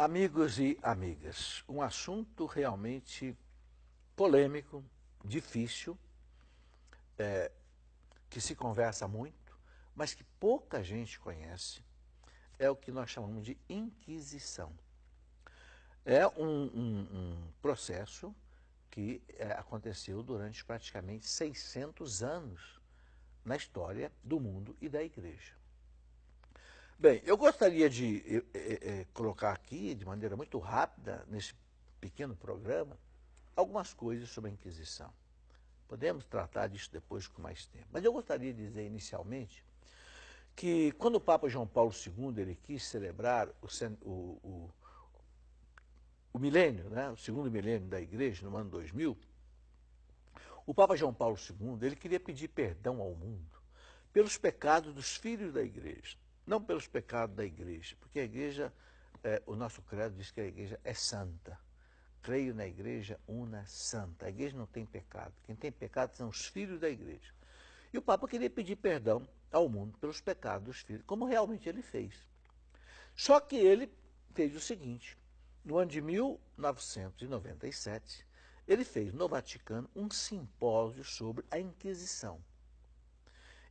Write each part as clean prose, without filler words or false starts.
Amigos e amigas, um assunto realmente polêmico, difícil, que se conversa muito, mas que pouca gente conhece, é o que nós chamamos de Inquisição. É um processo que aconteceu durante praticamente 600 anos na história do mundo e da Igreja. Bem, eu gostaria de colocar aqui, de maneira muito rápida, nesse pequeno programa, algumas coisas sobre a Inquisição. Podemos tratar disso depois com mais tempo. Mas eu gostaria de dizer inicialmente que quando o Papa João Paulo II ele quis celebrar o milênio, né, o segundo milênio da Igreja, no ano 2000, o Papa João Paulo II ele queria pedir perdão ao mundo pelos pecados dos filhos da Igreja, não pelos pecados da Igreja, porque a Igreja, o nosso credo diz que a Igreja é santa. Creio na Igreja una santa. A Igreja não tem pecado. Quem tem pecado são os filhos da Igreja. E o Papa queria pedir perdão ao mundo pelos pecados dos filhos, como realmente ele fez. Só que ele fez o seguinte: no ano de 1997, ele fez no Vaticano um simpósio sobre a Inquisição.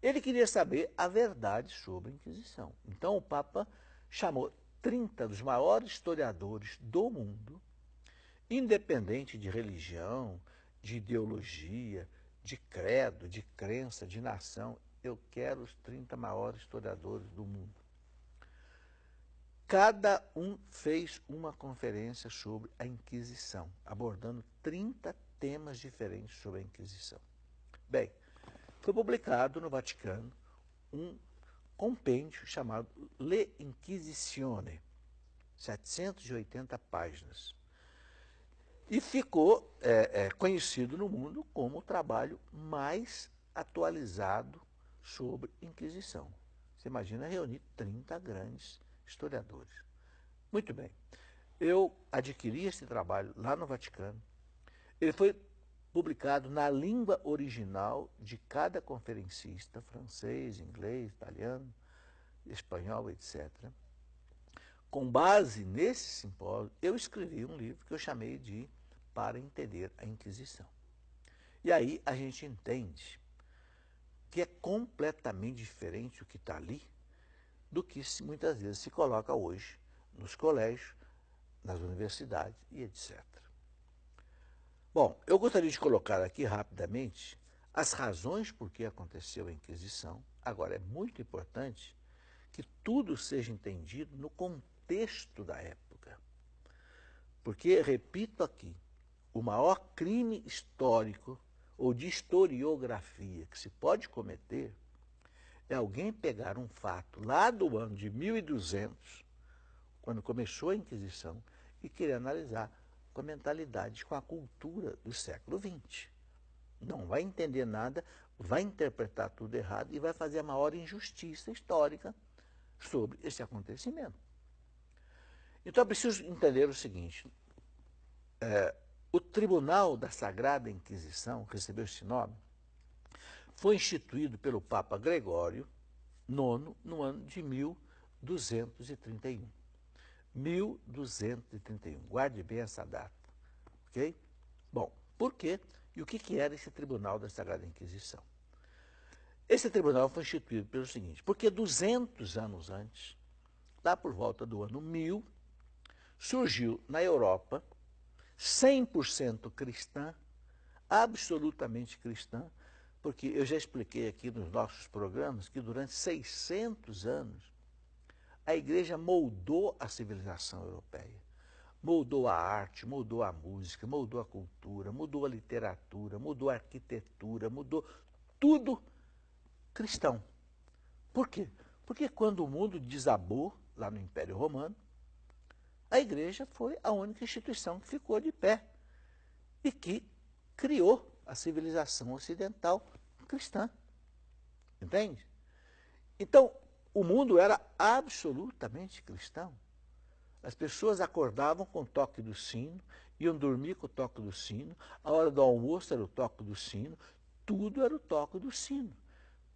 Ele queria saber a verdade sobre a Inquisição. Então o Papa chamou 30 dos maiores historiadores do mundo, independente de religião, de ideologia, de credo, de crença, de nação. Eu quero os 30 maiores historiadores do mundo. Cada um fez uma conferência sobre a Inquisição, abordando 30 temas diferentes sobre a Inquisição. Bem, foi publicado no Vaticano um compêndio chamado Le Inquisitione, 780 páginas. E ficou conhecido no mundo como o trabalho mais atualizado sobre Inquisição. Você imagina reunir 30 grandes historiadores. Muito bem, eu adquiri esse trabalho lá no Vaticano. Ele foi publicado na língua original de cada conferencista, francês, inglês, italiano, espanhol, etc. Com base nesse simpósio, eu escrevi um livro que eu chamei de Para Entender a Inquisição. E aí a gente entende que é completamente diferente o que está ali do que muitas vezes se coloca hoje nos colégios, nas universidades e etc. Bom, eu gostaria de colocar aqui rapidamente as razões por que aconteceu a Inquisição. Agora, é muito importante que tudo seja entendido no contexto da época. Porque, repito aqui, o maior crime histórico ou de historiografia que se pode cometer é alguém pegar um fato lá do ano de 1200, quando começou a Inquisição, e querer analisar com a mentalidade, com a cultura do século XX. Não vai entender nada, vai interpretar tudo errado e vai fazer a maior injustiça histórica sobre esse acontecimento. Então é preciso entender o seguinte: o Tribunal da Sagrada Inquisição, recebeu esse nome, foi instituído pelo Papa Gregório IX no ano de 1231. 1231, guarde bem essa data, ok? Bom, por quê? E o que era esse Tribunal da Sagrada Inquisição? Esse tribunal foi instituído pelo seguinte: porque 200 anos antes, lá por volta do ano 1000, surgiu na Europa 100% cristã, absolutamente cristã, porque eu já expliquei aqui nos nossos programas que durante 600 anos a Igreja moldou a civilização europeia, moldou a arte, moldou a música, moldou a cultura, mudou a literatura, mudou a arquitetura, mudou tudo cristão. Por quê? Porque quando o mundo desabou, lá no Império Romano, a Igreja foi a única instituição que ficou de pé e que criou a civilização ocidental cristã. Entende? Então, o mundo era absolutamente cristão. As pessoas acordavam com o toque do sino, iam dormir com o toque do sino, a hora do almoço era o toque do sino, tudo era o toque do sino.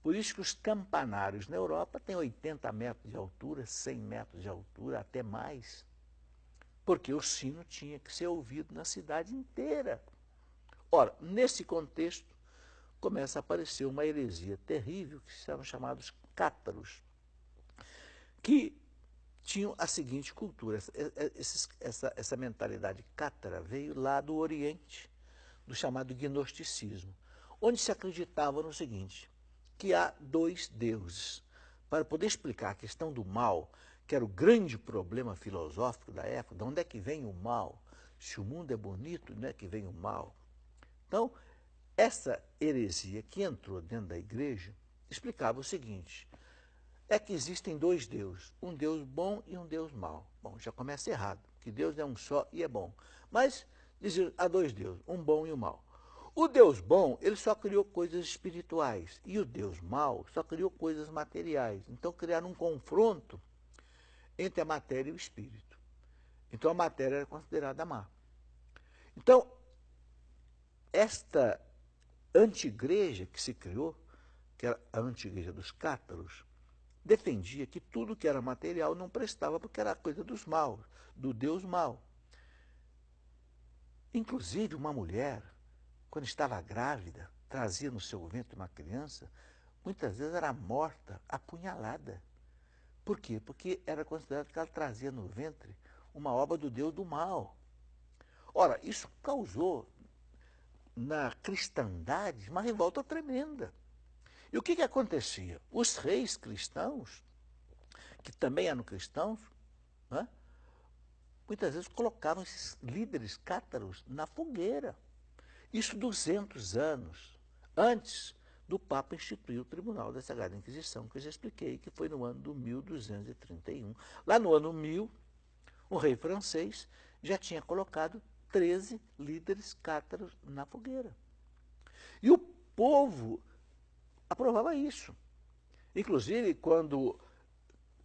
Por isso que os campanários na Europa têm 80 metros de altura, 100 metros de altura, até mais. porque o sino tinha que ser ouvido na cidade inteira. Ora, nesse contexto, começa a aparecer uma heresia terrível, que são chamados cátaros, que tinham a seguinte cultura. Essa mentalidade cátara veio lá do Oriente, do chamado gnosticismo, onde se acreditava no seguinte, que há dois deuses. Para poder explicar a questão do mal, que era o grande problema filosófico da época, de onde é que vem o mal? Se o mundo é bonito, não é que vem o mal? Então, essa heresia que entrou dentro da igreja explicava o seguinte, é que existem dois deuses, um Deus bom e um Deus mau. Bom, já começa errado, que Deus é um só e é bom. Mas dizia, há dois deuses, um bom e um mau. O Deus bom, ele só criou coisas espirituais, e o Deus mau só criou coisas materiais. Então criaram um confronto entre a matéria e o espírito. Então a matéria era considerada má. Então, esta anti-igreja que se criou, que era a anti-igreja dos cátaros, defendia que tudo que era material não prestava porque era coisa dos maus, do Deus mau. Inclusive, uma mulher, quando estava grávida, trazia no seu ventre uma criança, muitas vezes era morta, apunhalada. Por quê? Porque era considerado que ela trazia no ventre uma obra do Deus do mal. Ora, isso causou na cristandade uma revolta tremenda. E o que acontecia? Os reis cristãos, que também eram cristãos, né, muitas vezes colocavam esses líderes cátaros na fogueira. Isso 200 anos antes do Papa instituir o Tribunal da Sagrada Inquisição, que eu já expliquei, que foi no ano do 1231. Lá no ano 1000, o rei francês já tinha colocado 13 líderes cátaros na fogueira. E o povo aprovava isso. Inclusive, quando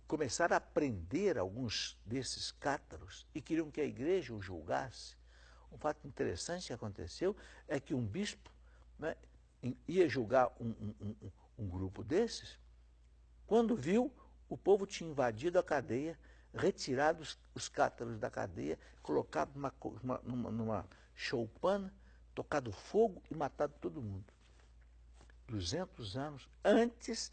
começaram a prender alguns desses cátaros e queriam que a igreja o julgasse, um fato interessante que aconteceu é que um bispo, né, ia julgar um grupo desses, quando viu, o povo tinha invadido a cadeia, retirado os cátaros da cadeia, colocado numa choupana, tocado fogo e matado todo mundo. 200 anos antes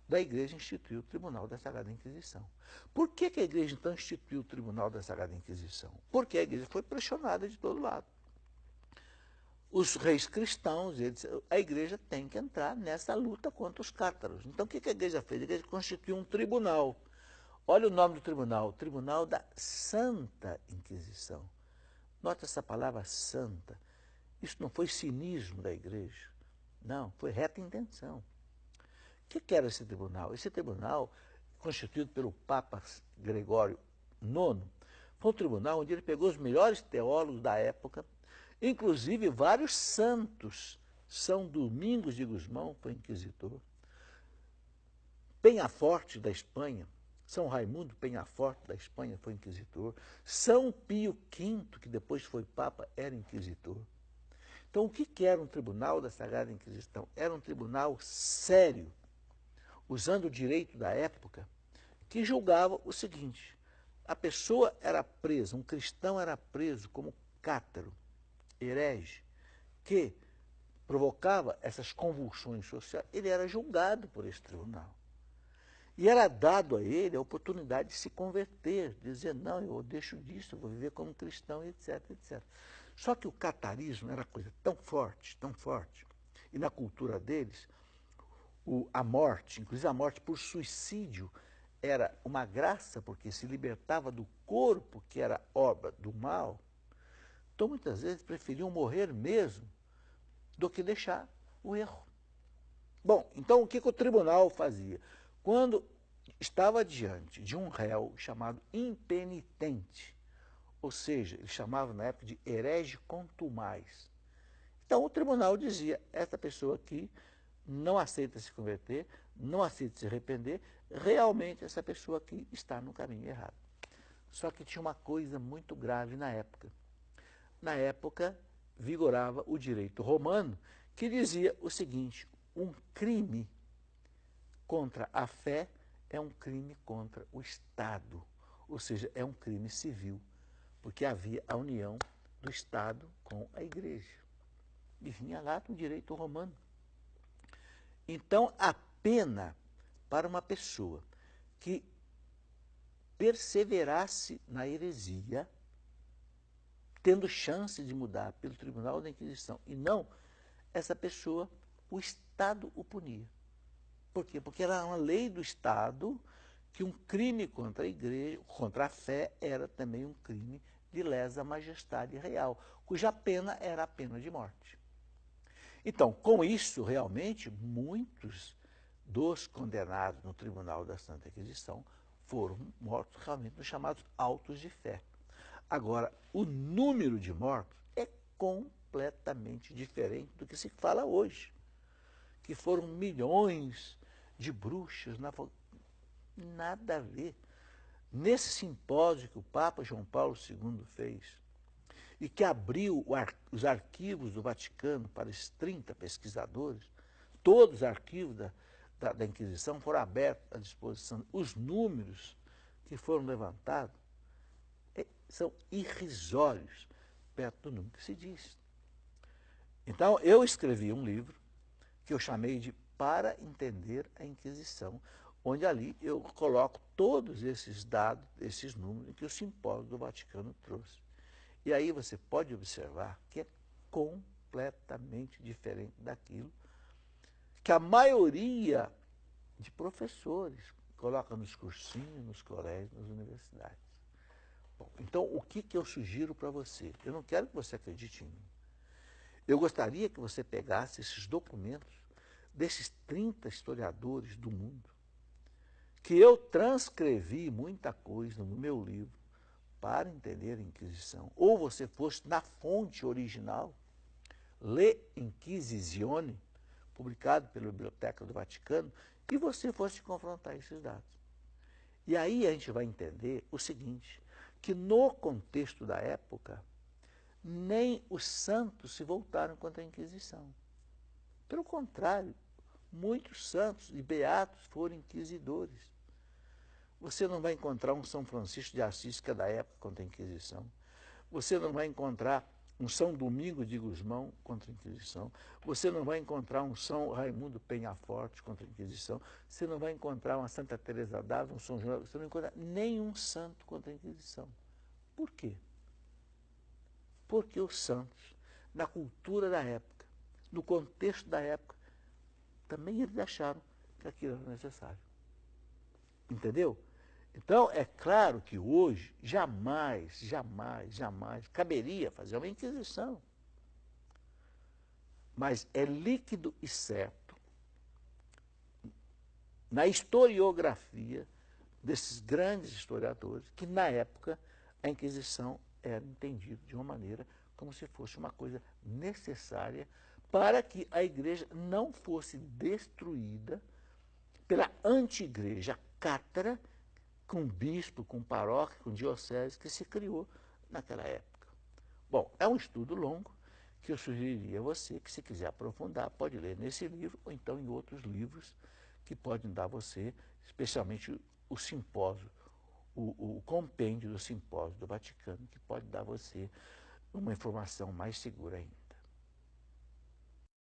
da igreja instituir o Tribunal da Sagrada Inquisição. Por que a igreja então instituiu o Tribunal da Sagrada Inquisição? Porque a igreja foi pressionada de todo lado. Os reis cristãos, a igreja tem que entrar nessa luta contra os cátaros. Então o que a igreja fez? A igreja constituiu um tribunal. Olha o nome do tribunal, Tribunal da Santa Inquisição. Nota essa palavra santa. Isso não foi cinismo da igreja. Não, foi reta intenção. O que era esse tribunal? Esse tribunal, constituído pelo Papa Gregório IX, foi um tribunal onde ele pegou os melhores teólogos da época, inclusive vários santos. São Domingos de Gusmão foi inquisitor. Penhaforte, da Espanha, São Raimundo Penhaforte, da Espanha, foi inquisitor. São Pio V, que depois foi Papa, era inquisitor. Então, o que era um tribunal da Sagrada Inquisição? Era um tribunal sério, usando o direito da época, que julgava o seguinte, a pessoa era presa, um cristão era preso como cátaro, herege, que provocava essas convulsões sociais, ele era julgado por esse tribunal. E era dado a ele a oportunidade de se converter, dizer, não, eu deixo disso, eu vou viver como cristão, etc, etc. Só que o catarismo era coisa tão forte, e na cultura deles, a morte, inclusive a morte por suicídio, era uma graça, porque se libertava do corpo, que era obra do mal. Então, muitas vezes, preferiam morrer mesmo do que deixar o erro. Bom, então o que o tribunal fazia? Quando estava diante de um réu chamado impenitente, ou seja, ele chamava na época de herege contumaz. Então o tribunal dizia, essa pessoa aqui não aceita se converter, não aceita se arrepender, realmente essa pessoa aqui está no caminho errado. Só que tinha uma coisa muito grave na época. Na época, vigorava o direito romano, que dizia o seguinte, um crime contra a fé é um crime contra o Estado, ou seja, é um crime civil. porque havia a união do Estado com a Igreja. E vinha lá do direito romano. Então, a pena para uma pessoa que perseverasse na heresia, tendo chance de mudar pelo Tribunal da Inquisição, e não, essa pessoa, o Estado o punia. Por quê? Porque era uma lei do Estado que um crime contra a igreja, contra a fé, era também um crime de lesa majestade real, cuja pena era a pena de morte. Então, com isso, realmente, muitos dos condenados no Tribunal da Santa Inquisição foram mortos realmente nos chamados autos de fé. Agora, o número de mortos é completamente diferente do que se fala hoje, que foram milhões de bruxas, nada a ver. Nesse simpósio que o Papa João Paulo II fez, e que abriu os arquivos do Vaticano para esses 30 pesquisadores, todos os arquivos da Inquisição foram abertos à disposição. Os números que foram levantados são irrisórios perto do número que se diz. Então, eu escrevi um livro que eu chamei de Para Entender a Inquisição, onde ali eu coloco todos esses dados, esses números que o simpósio do Vaticano trouxe. E aí você pode observar que é completamente diferente daquilo que a maioria de professores coloca nos cursinhos, nos colégios, nas universidades. Bom, então, o que eu sugiro para você? Eu não quero que você acredite em mim. Eu gostaria que você pegasse esses documentos desses 30 historiadores do mundo, que eu transcrevi muita coisa no meu livro para entender a Inquisição. Ou você fosse na fonte original, Le Inquisitione, publicado pela Biblioteca do Vaticano, e você fosse confrontar esses dados. E aí a gente vai entender o seguinte, que no contexto da época, nem os santos se voltaram contra a Inquisição. Pelo contrário, muitos santos e beatos foram inquisidores. Você não vai encontrar um São Francisco de Assis, que é da época contra a Inquisição. Você não vai encontrar um São Domingo de Gusmão contra a Inquisição. Você não vai encontrar um São Raimundo Penhaforte contra a Inquisição. Você não vai encontrar uma Santa Teresa d'Ávila, um São João. Você não vai encontrar nenhum santo contra a Inquisição. Por quê? Porque os santos, na cultura da época, no contexto da época, também eles acharam que aquilo era necessário. Entendeu? Então, é claro que hoje jamais caberia fazer uma inquisição. Mas é líquido e certo, na historiografia desses grandes historiadores, que na época a Inquisição era entendida de uma maneira como se fosse uma coisa necessária para que a igreja não fosse destruída pela anti-igreja cátara, com bispo, com paróquia, com diocese, que se criou naquela época. Bom, é um estudo longo que eu sugeriria a você que, se quiser aprofundar, pode ler nesse livro ou então em outros livros que podem dar a você, especialmente o simpósio, o compêndio do simpósio do Vaticano, que pode dar a você uma informação mais segura ainda.